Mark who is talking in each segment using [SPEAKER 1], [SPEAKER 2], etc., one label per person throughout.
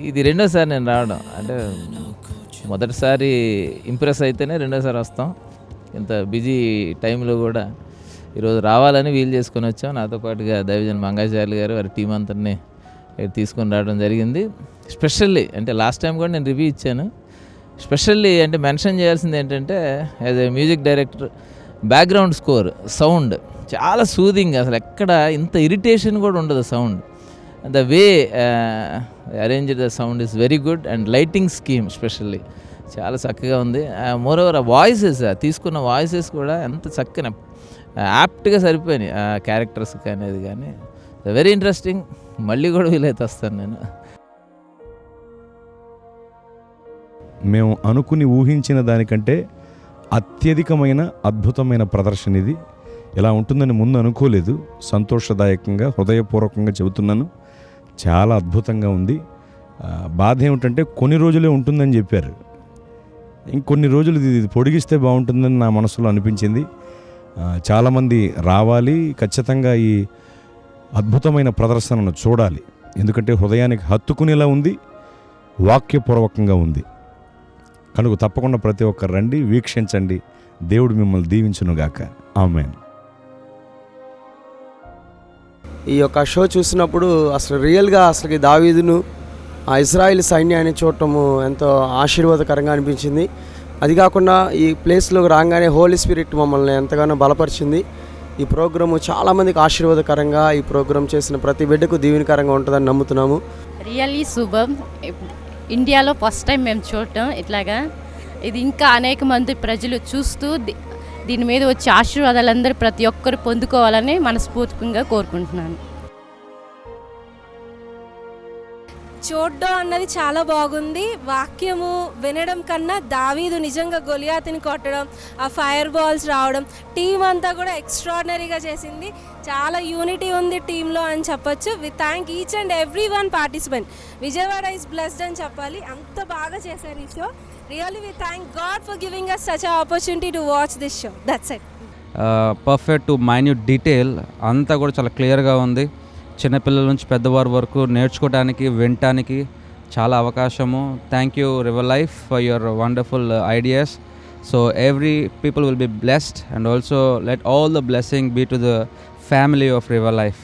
[SPEAKER 1] ఇది రెండోసారి నేను రావడం. అంటే మొదటిసారి ఇంప్రెస్ అయితేనే రెండోసారి వస్తాం. ఇంత బిజీ టైంలో కూడా ఈరోజు రావాలని వీలు చేసుకొని వచ్చాం. నాతో పాటుగా దైవజన్ మంగాచార్యులు గారు వారి టీం అంతని తీసుకొని రావడం జరిగింది. స్పెషల్లీ అంటే లాస్ట్ టైం కూడా నేను రివ్యూ ఇచ్చాను. స్పెషల్లీ అంటే మెన్షన్ చేయాల్సింది ఏంటంటే as a music director background score sound చాలా సూదింగ్, అసలు ఎక్కడ ఇంత ఇరిటేషన్ కూడా ఉండదు sound. The way arrange the sound is very good and lighting scheme specially చాలా చక్కగా ఉంది. మోర్ ఓవర్ ఆ వాయిసెస్ తీసుకున్న వాయిసెస్ కూడా ఎంత చక్కగా యాప్ట్గా సరిపోయినాయి ఆ క్యారెక్టర్స్ కానీ అది కానీ. Very interesting. మళ్ళీ కూడా వీలైతే వస్తాను నేను.
[SPEAKER 2] మేము అనుకుని ఊహించిన దానికంటే అత్యధికమైన అద్భుతమైన ప్రదర్శన ఇది. ఇలా ఉంటుందని ముందు అనుకోలేదు. సంతోషదాయకంగా హృదయపూర్వకంగా చెబుతున్నాను, చాలా అద్భుతంగా ఉంది. బాధ ఏమిటంటే కొన్ని రోజులే ఉంటుందని చెప్పారు, ఇంకొన్ని రోజులు ఇది పొడిగిస్తే బాగుంటుందని నా మనసులో అనిపించింది. చాలామంది రావాలి, ఖచ్చితంగా ఈ అద్భుతమైన ప్రదర్శనను చూడాలి. ఎందుకంటే హృదయానికి హత్తుకునేలా ఉంది, వాక్యపూర్వకంగా ఉంది. కనుక తప్పకుండా ప్రతి ఒక్కరు రండి, వీక్షించండి. దేవుడు మిమ్మల్ని దీవించునుగాక. ఆమేన్.
[SPEAKER 3] ఈ యొక్క షో చూసినప్పుడు అసలు రియల్గా అసలు దావీదును ఆ ఇజ్రాయిల్ సైన్యాన్ని చూడటము ఎంతో ఆశీర్వాదకరంగా అనిపించింది. అది కాకుండా ఈ ప్లేస్లోకి రాగానే హోలీ స్పిరిట్ మమ్మల్ని ఎంతగానో బలపరిచింది. ఈ ప్రోగ్రాము చాలామందికి ఆశీర్వాదకరంగా, ఈ ప్రోగ్రాం చేసిన ప్రతి బిడ్డకు దీవెనకరంగా ఉంటుందని నమ్ముతున్నాము.
[SPEAKER 4] రియల్లీ శుభం. ఇండియాలో ఫస్ట్ టైం మేము చూడటం ఇట్లాగా. ఇది ఇంకా అనేక మంది ప్రజలు చూస్తూ దీని మీద వచ్చే ఆశీర్వాదాలందరూ ప్రతి ఒక్కరు పొందుకోవాలని మనస్ఫూర్తిగా కోరుకుంటున్నాను.
[SPEAKER 5] చూడడం అన్నది చాలా బాగుంది. వాక్యము వినడం కన్నా దావీదు నిజంగా గొలియాతుని కొట్టడం, ఆ ఫైర్ బాల్స్ రావడం, టీం అంతా కూడా ఎక్స్ట్రాడినరీగా చేసింది. చాలా యూనిటీ ఉంది టీంలో అని చెప్పొచ్చు. We thank each and every one participant. Vijayawada is blessed అని చెప్పాలి, అంత బాగా చేశారు ఈ షో. Really we thank God for giving us such an opportunity to watch this show. That's it.
[SPEAKER 6] Perfect to minute detail అంతా కూడా చాలా క్లియర్గా ఉంది. చిన్నపిల్లల నుంచి పెద్దవారి వరకు నేర్చుకోవడానికి, వినటానికి చాలా అవకాశము. Thank you River Life for your wonderful ideas. So every people will be blessed and also let all the blessing be to the family of River Life.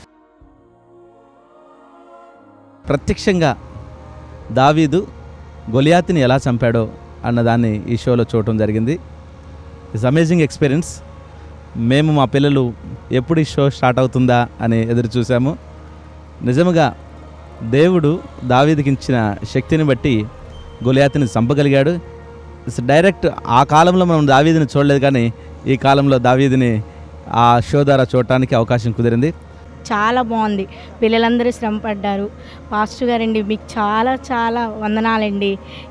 [SPEAKER 7] ప్రత్యక్షంగా దావీదు గొలియాతుని ఎలా చంపాడో అన్నదాన్ని ఈ షోలో చూడటం జరిగింది. It's amazing experience. మేము మా పిల్లలు ఎప్పుడు ఈ షో స్టార్ట్ అవుతుందా అని ఎదురు చూసాము. నిజంగా దేవుడు దావీదుకి ఇచ్చిన శక్తిని బట్టి గొలియాతుని చంపగలిగాడు. డైరెక్ట్ ఆ కాలంలో మనం దావీదుని చూడలేదు, కానీ ఈ కాలంలో దావీదుని ఆ షో ద్వారా చూడటానికి అవకాశం కుదిరింది.
[SPEAKER 8] చాలా బాగుంది. పిల్లలందరూ శ్రమ పడ్డారు. పాస్టర్ గారండి, మీకు చాలా చాలా వందనాలండి.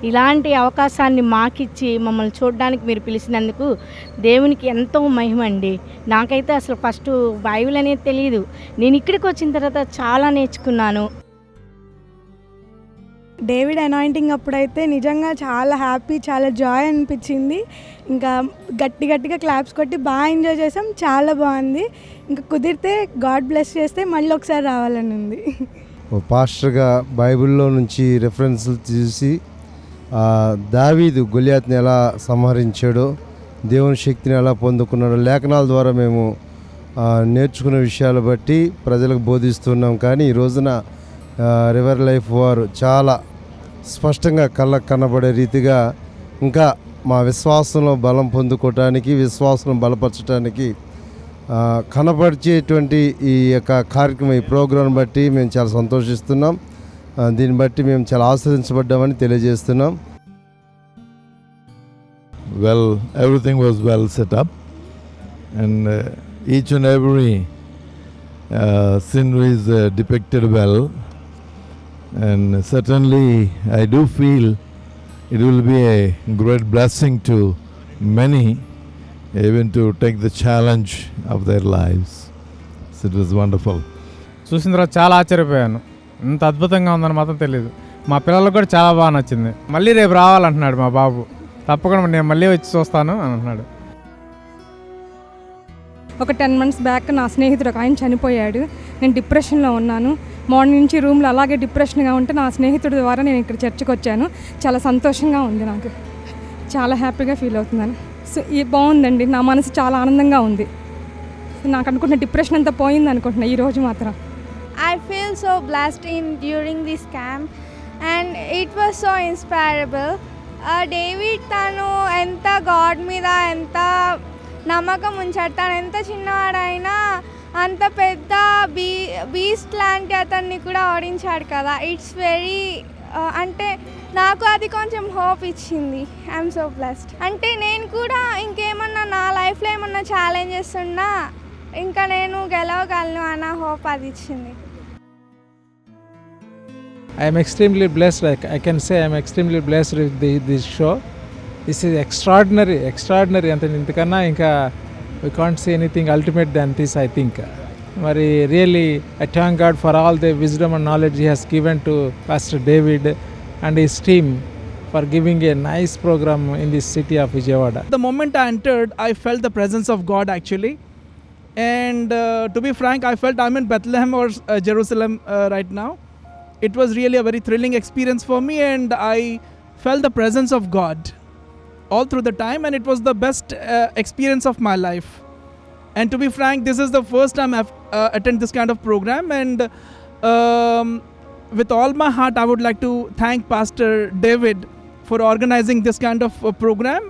[SPEAKER 8] ఇలాంటి అవకాశాన్ని మాకిచ్చి మమ్మల్ని చూడడానికి మీరు పిలిచినందుకు దేవునికి ఎంతో మహిమ అండి. నాకైతే అసలు ఫస్ట్ బైబిల్ అనేది తెలియదు. నేను ఇక్కడికి వచ్చిన తర్వాత చాలా నేర్చుకున్నాను.
[SPEAKER 9] డేవిడ్ అనాయింటింగ్ అప్పుడైతే నిజంగా చాలా హ్యాపీ, చాలా జాయ్ అనిపించింది. ఇంకా గట్టిగా క్లాప్స్ కొట్టి బాగా ఎంజాయ్ చేసాం. చాలా బాగుంది. ఇంకా కుదిరితే గాడ్ బ్లెస్ చేస్తే మళ్ళీ ఒకసారి రావాలని ఉంది.
[SPEAKER 10] పాస్టర్గా బైబిల్లో నుంచి రెఫరెన్స్లు చూసి దావీదు గొలియాతుని ఎలా సంహరించాడో, దేవుని శక్తిని ఎలా పొందుకున్నాడో లేఖనాల ద్వారా మేము నేర్చుకున్న విషయాలు బట్టి ప్రజలకు బోధిస్తున్నాం. కానీ ఈ రోజున రివర్ లైఫ్ వారు చాలా స్పష్టంగా కళ్ళకు కనబడే రీతిగా ఇంకా మా విశ్వాసంలో బలం పొందుకోవటానికి, విశ్వాసం బలపరచడానికి కనపరిచేటువంటి ఈ యొక్క కార్యక్రమం, ఈ ప్రోగ్రాం బట్టి మేము చాలా సంతోషిస్తున్నాం. దీన్ని బట్టి మేము చాలా ఆస్వాదించబడ్డామని తెలియజేస్తున్నాం.
[SPEAKER 11] Well, everything was well set up, and each and every sin is depicted well, and certainly I do feel it will be a great blessing to many, even to take the challenge of their lives. So it was wonderful.
[SPEAKER 12] చూసిన తర్వాత చాలా ఆశ్చర్యపోయాను. ఇంత అద్భుతంగా ఉందని మాత్రం తెలియదు. మా పిల్లలకు కూడా చాలా బాగా నచ్చింది. మళ్ళీ రేపు రావాలంటున్నాడు మా బాబు. తప్పకుండా నేను మళ్ళీ వచ్చి చూస్తాను అని అంటున్నాడు.
[SPEAKER 9] ఒక 10 months బ్యాక్ నా స్నేహితుడు ఒక ఆయన చనిపోయాడు. నేను డిప్రెషన్లో ఉన్నాను. మార్నింగ్ నుంచి రూమ్లో అలాగే డిప్రెషన్గా ఉంటే నా స్నేహితుడి ద్వారా నేను ఇక్కడ చర్చికి వచ్చాను. చాలా సంతోషంగా ఉంది, నాకు చాలా హ్యాపీగా ఫీల్ అవుతున్నాను. సో ఇది బాగుందండి, నా మనసు చాలా ఆనందంగా ఉంది. నాకు అనుకుంటున్న డిప్రెషన్ అంతా పోయింది అనుకుంటున్నా ఈరోజు మాత్రం.
[SPEAKER 13] I feel so blessed during this camp and it was so inspirable. David తను ఎంత గాడ్ మీద ఎంత నమ్మకం ఉంచాడు. తను ఎంత చిన్నవాడైనా అంత పెద్ద బీస్ట్ లాంటి అతన్ని కూడా ఓడించాడు కదా. ఇట్స్ వెరీ అంటే నాకు అది కొంచెం హోప్ ఇచ్చింది. I'm so blessed. అంటే నేను కూడా ఇంకేమన్నా నా లైఫ్లో ఏమన్నా ఛాలెంజెస్ ఉన్నా ఇంకా నేను గెలవగలను అన్న హోప్ అది ఇచ్చింది.
[SPEAKER 12] I am extremely blessed. I can say I am extremely blessed with this show. This is extraordinary. అంత ఇంతకన్నా ఇంకా we can't say anything ultimate than this, I think. మరి really I thank God for all the wisdom and knowledge he has given to Pastor David and his team for giving a nice program in this city of Vijayawada.
[SPEAKER 14] The moment I entered, I felt the presence of God actually. And to be frank, I felt I'm in Bethlehem or Jerusalem right now. It was really a very thrilling experience for me, and I felt the presence of God all through the time, and it was the best experience of my life. And to be frank, this is the first time I've attended this kind of program, and with all my heart I would like to thank Pastor David for organizing this kind of program.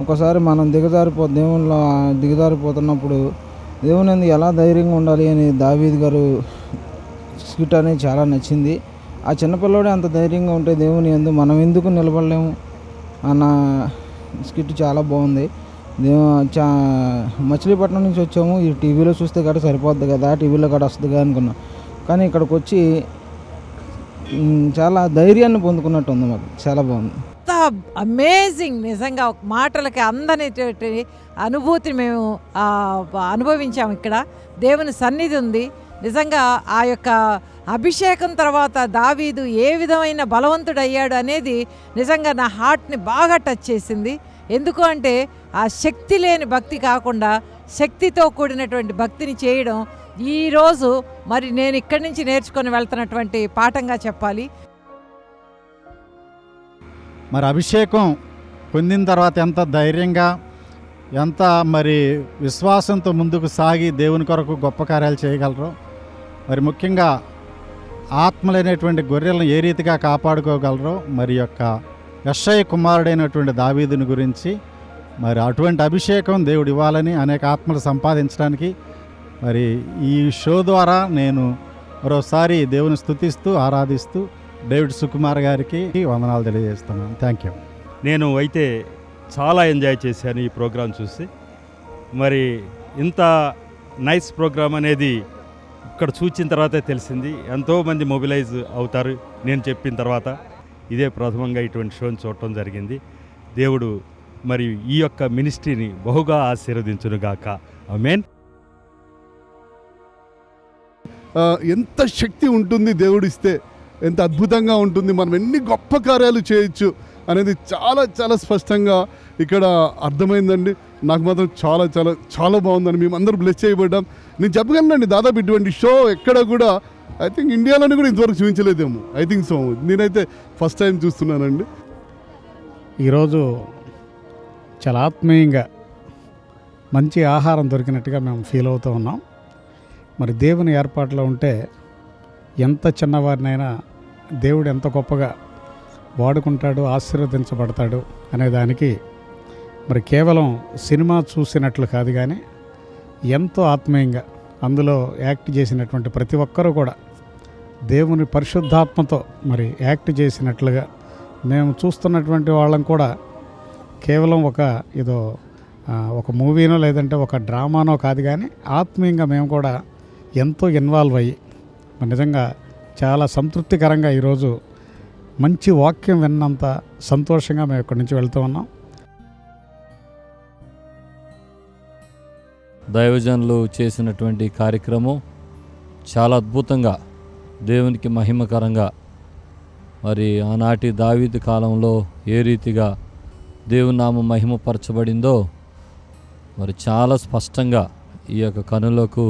[SPEAKER 15] ఒకసారి మనం దేవునిలో దిగజారిపోతున్నప్పుడు దేవుని యందు ఎలా ధైర్యంగా ఉండాలి అని దావీద్ గారు స్కిట్ అనేది చాలా నచ్చింది. ఆ చిన్నపిల్లడే అంత ధైర్యంగా ఉంటే దేవుని యందు మనం ఎందుకు నిలబడలేము అన్న స్కిట్ చాలా బాగుంది. మచిలీపట్నం నుంచి వచ్చాము, ఈ టీవీలో చూస్తే కూడా సరిపోద్ది కదా, టీవీలో కూడా వస్తుంది కదా అనుకున్నాం. కానీ ఇక్కడికి వచ్చి చాలా ధైర్యాన్ని పొందుకున్నట్టు ఉంది, మాకు చాలా బాగుంది.
[SPEAKER 16] అమేజింగ్, నిజంగా మాటలకి అందనేటువంటి అనుభూతిని మేము అనుభవించాము. ఇక్కడ దేవుని సన్నిధి ఉంది. నిజంగా ఆ యొక్క అభిషేకం తర్వాత దావీదు ఏ విధమైన బలవంతుడయ్యాడు అనేది నిజంగా నా హార్ట్ని బాగా టచ్ చేసింది. ఎందుకు అంటే ఆ శక్తి లేని భక్తి కాకుండా శక్తితో కూడినటువంటి భక్తిని చేయడం ఈరోజు మరి నేను ఇక్కడి నుంచి నేర్చుకొని వెళ్తున్నటువంటి పాఠంగా చెప్పాలి.
[SPEAKER 17] మరి అభిషేకం పొందిన తర్వాత ఎంత ధైర్యంగా, ఎంత మరి విశ్వాసంతో ముందుకు సాగి దేవుని కొరకు గొప్ప కార్యాలు చేయగలరు. మరి ముఖ్యంగా ఆత్మలైనటువంటి గొర్రెలను ఏ రీతిగా కాపాడుకోగలరో, మరి యొక్క యెషయా కుమారుడైనటువంటి దావీదుని గురించి మరి అటువంటి అభిషేకం దేవుడు ఇవ్వాలని, అనేక ఆత్మలు సంపాదించడానికి మరి ఈ షో ద్వారా నేను మరోసారి దేవుని స్తుతిస్తూ ఆరాధిస్తూ డేవిడ్ సుకుమార్ గారికి వందనాలు తెలియజేస్తున్నాను. Thank you.
[SPEAKER 18] నేను అయితే చాలా ఎంజాయ్ చేశాను ఈ ప్రోగ్రాం చూసి. మరి ఇంత నైస్ ప్రోగ్రామ్ అనేది ఇక్కడ చూచిన తర్వాతే తెలిసింది. ఎంతోమంది మొబిలైజ్ అవుతారు నేను చెప్పిన తర్వాత. ఇదే ప్రథమంగా ఇటువంటి షోని చూడటం జరిగింది. దేవుడు మరి ఈ యొక్క మినిస్ట్రీని బహుగా ఆశీర్వదించునుగాక. ఆమేన్.
[SPEAKER 19] ఎంత శక్తి ఉంటుంది దేవుడు ఇస్తే, ఎంత అద్భుతంగా ఉంటుంది, మనం ఎన్ని గొప్ప కార్యాలు చేయొచ్చు అనేది చాలా చాలా స్పష్టంగా ఇక్కడ అర్థమైందండి. నాకు మాత్రం చాలా చాలా చాలా బాగుందండి. మేము అందరూ బ్లెస్ చేయబడ్డాం. నేను చెప్పగలనండి, దాదాపు ఇటువంటి షో ఎక్కడ కూడా ఐ థింక్ ఇండియాలోనే కూడా ఇంతవరకు చూపించలేదేమో. I think so. నేనైతే ఫస్ట్ టైం చూస్తున్నానండి.
[SPEAKER 20] ఈరోజు చాలా ఆత్మీయంగా మంచి ఆహారం దొరికినట్టుగా మేము ఫీల్ అవుతూ ఉన్నాం. మరి దేవుని ఏర్పాట్లో ఉంటే ఎంత చిన్నవారినైనా దేవుడు ఎంత గొప్పగా వాడుకుంటాడు, ఆశీర్వదించబడతాడు అనేదానికి మరి కేవలం సినిమా చూసినట్లు కాదు, కానీ ఎంతో ఆత్మీయంగా అందులో యాక్ట్ చేసినటువంటి ప్రతి ఒక్కరూ కూడా దేవుని పరిశుద్ధాత్మతో మరి యాక్ట్ చేసినట్లుగా మేము చూస్తున్నటువంటి వాళ్ళం కూడా కేవలం ఒక మూవీనో లేదంటే ఒక డ్రామానో కాదు, కానీ ఆత్మీయంగా మేము కూడా ఎంతో ఇన్వాల్వ్ అయ్యి నిజంగా చాలా సంతృప్తికరంగా ఈరోజు మంచి వాక్యం విన్నంత సంతోషంగా మేము ఇక్కడి నుంచి వెళ్తూ ఉన్నాం.
[SPEAKER 21] దైవజనులు చేసినటువంటి కార్యక్రమం చాలా అద్భుతంగా, దేవునికి మహిమకరంగా, మరి ఆనాటి దావీదు కాలంలో ఏ రీతిగా దేవుని నామం మహిమపరచబడిందో మరి చాలా స్పష్టంగా ఈ యొక్క కనులకు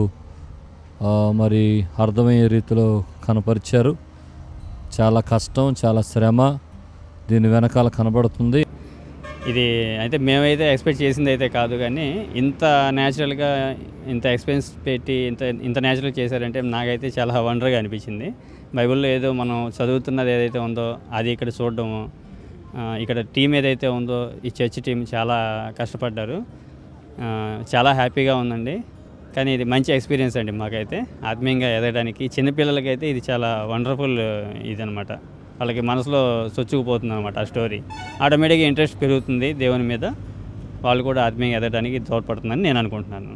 [SPEAKER 21] మరి అర్థమయ్యే రీతిలో కనపరిచారు. చాలా కష్టం, చాలా శ్రమ దీని వెనకాల కనబడుతుంది.
[SPEAKER 1] ఇది అయితే మేమైతే ఎక్స్పెక్ట్ చేసింది అయితే కాదు, కానీ ఇంత న్యాచురల్గా ఇంత ఎక్స్పెన్స్ పెట్టి ఇంత న్యాచురల్ చేశారంటే నాకైతే చాలా వండర్గా అనిపించింది. బైబిల్లో ఏదో మనం చదువుతున్నది ఏదైతే ఉందో అది ఇక్కడ చూడడము, ఇక్కడ టీం ఏదైతే ఉందో ఈ చర్చ్ టీం చాలా కష్టపడ్డారు. చాలా హ్యాపీగా ఉందండి. కానీ ఇది మంచి ఎక్స్పీరియన్స్ అండి మాకైతే ఆత్మీయంగా ఎదగడానికి. చిన్నపిల్లలకైతే ఇది చాలా వండర్ఫుల్ ఇదనమాట. వాళ్ళకి మనసులో చొచ్చుకుపోతుంది అనమాట ఆ స్టోరీ. ఆటోమేటిక్గా ఇంట్రెస్ట్ పెరుగుతుంది దేవుని మీద, వాళ్ళు కూడా ఆత్మీయంగా ఎదగడానికి తోడ్పడుతుందని నేను అనుకుంటున్నాను.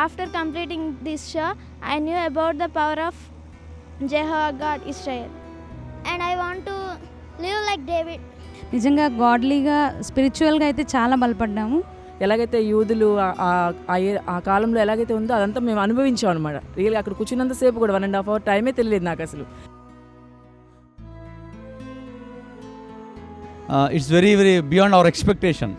[SPEAKER 13] After completing this show, I knew about the power of Jehovah God Israel. And I want to live like David.
[SPEAKER 22] నిజంగా గాడ్లీగా స్పిరిచువల్గా అయితే చాలా బలపడ్డాము.
[SPEAKER 23] ఎలాగైతే యూదులు ఆ కాలంలో ఎలాగైతే ఉందో అదంతా మేము అనుభవించాం అనమాట. రియల్గా అక్కడ కూర్చున్నంతసేపు కూడా 1.5 hour టైమే తెలియలేదు నాకు అసలు.
[SPEAKER 7] It's very very beyond our expectation.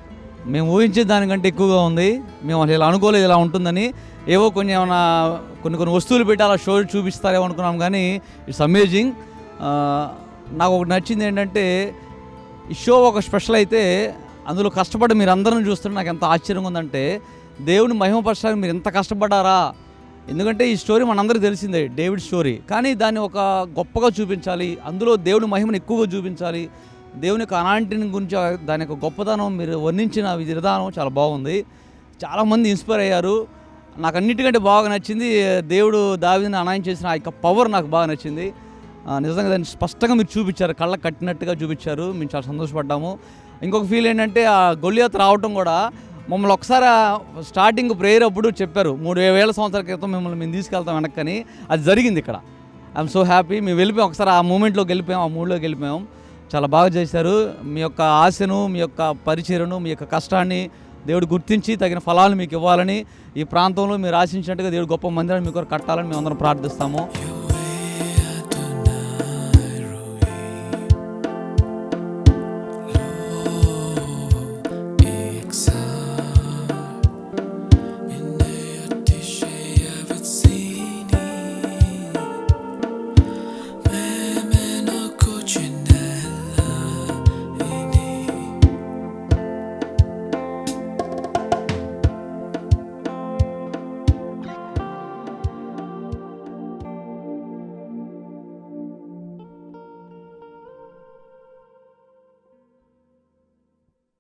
[SPEAKER 7] మేము ఊహించే దానికంటే ఎక్కువగా ఉంది. మేము అసలు ఇలా అనుకోలేదు ఇలా ఉంటుందని. ఏవో కొన్ని వస్తువులు పెట్టి అలా షో చూపిస్తారేమో అనుకున్నాం, కానీ ఇట్స్ అమేజింగ్. నాకు ఒకటి నచ్చింది ఏంటంటే ఈ షో ఒక స్పెషల్ అయితే అందులో కష్టపడి మీరు అందరం చూస్తుంటే నాకు ఎంత ఆశ్చర్యంగా ఉందంటే దేవుని మహిమపరచడానికి మీరు ఎంత కష్టపడ్డారా. ఎందుకంటే ఈ స్టోరీ మనందరికీ తెలిసిందే, డేవిడ్ స్టోరీ. కానీ దాన్ని ఒక గొప్పగా చూపించాలి, అందులో దేవుని మహిమను ఎక్కువగా చూపించాలి, దేవుని యొక్క అనాంటిని గురించి దాని యొక్క గొప్పతనం మీరు వర్ణించిన విధానం చాలా బాగుంది. చాలామంది ఇన్స్పైర్ అయ్యారు. నాకు అన్నిటికంటే బాగా నచ్చింది దేవుడు దావీదుని అనాయం చేసిన ఆ యొక్క పవర్ నాకు బాగా నచ్చింది. నిజంగా దాన్ని స్పష్టంగా మీరు చూపించారు, కళ్ళకు కట్టినట్టుగా చూపించారు. మేము చాలా సంతోషపడ్డాము. ఇంకొక ఫీల్ ఏంటంటే ఆ గొల్లియాత్ రావటం కూడా మమ్మల్ని ఒకసారి స్టార్టింగ్ ప్రేయర్ అప్పుడు చెప్పారు 3000 సంవత్సరాల క్రితం మిమ్మల్ని మేము తీసుకెళ్తాం వెనక్కని. అది జరిగింది ఇక్కడ. I'm so happy. మేము వెళ్ళిపోయాం, ఒకసారి ఆ మూమెంట్లోకి వెళ్ళిపోయాం, ఆ మూడ్లోకి వెళ్ళిపోయాం. చాలా బాగా చేశారు. మీ యొక్క ఆశను, మీ యొక్క పరిచర్యను, మీ యొక్క కష్టాన్ని దేవుడు గుర్తించి తగిన ఫలాలు మీకు ఇవ్వాలని, ఈ ప్రాంతంలో మీరు ఆశించినట్టుగా దేవుడు గొప్ప మందిరాన్ని మీకు కట్టాలని మేము అందరం ప్రార్థిస్తాము.